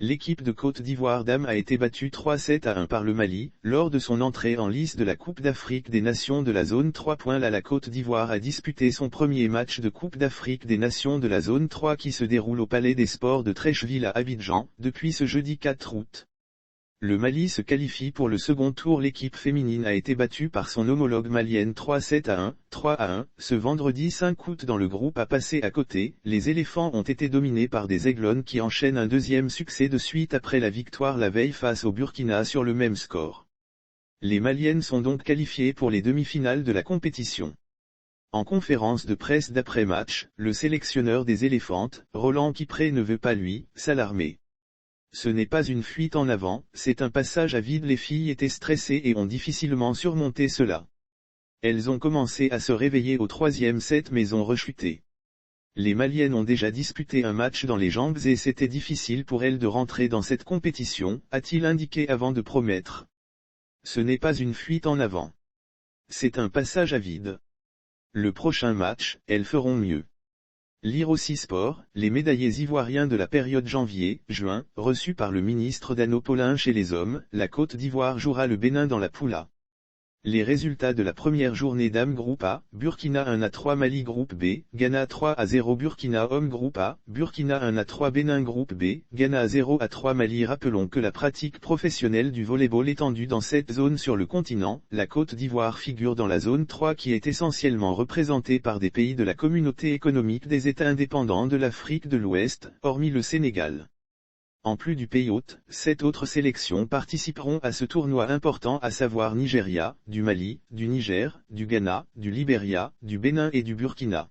L'équipe de Côte d'Ivoire dames a été battue 3-7-1 par le Mali, lors de son entrée en lice de la Coupe d'Afrique des Nations de la zone 3. La Côte d'Ivoire a disputé son premier match de Coupe d'Afrique des Nations de la zone 3 qui se déroule au Palais des Sports de Treichville à Abidjan, depuis ce jeudi 4 août. Le Mali se qualifie pour le second tour. L'équipe féminine a été battue par son homologue malienne 3-7-1, 3-1, ce vendredi 5 août dans le groupe A. Passé à côté, les éléphants ont été dominés par des Aiglones qui enchaînent un deuxième succès de suite après la victoire la veille face au Burkina sur le même score. Les Maliennes sont donc qualifiées pour les demi-finales de la compétition. En conférence de presse d'après-match, le sélectionneur des éléphantes, Roland Kipré ne veut pas s'alarmer. Ce n'est pas une fuite en avant, c'est un passage à vide. Les filles étaient stressées et ont difficilement surmonté cela. Elles ont commencé à se réveiller au troisième set mais ont rechuté. Les Maliennes ont déjà disputé un match dans les jambes et c'était difficile pour elles de rentrer dans cette compétition, a-t-il indiqué avant de promettre. Ce n'est pas une fuite en avant. C'est un passage à vide. Le prochain match, elles feront mieux. Lire aussi sport, les médaillés ivoiriens de la période janvier-juin, reçus par le ministre Dano Paulin chez les hommes, la Côte d'Ivoire jouera le Bénin dans la poule A. Les résultats de la première journée dames groupe A, Burkina 1-3 Mali groupe B, Ghana 3-0 Burkina hommes groupe A, Burkina 1-3 Bénin groupe B, Ghana 0-3 Mali. Rappelons que la pratique professionnelle du volley-ball étendue dans cette zone sur le continent, la Côte d'Ivoire figure dans la zone 3 qui est essentiellement représentée par des pays de la communauté économique des États indépendants de l'Afrique de l'Ouest, hormis le Sénégal. En plus du pays hôte, 7 autres sélections participeront à ce tournoi important, à savoir Nigeria, du Mali, du Niger, du Ghana, du Libéria, du Bénin et du Burkina.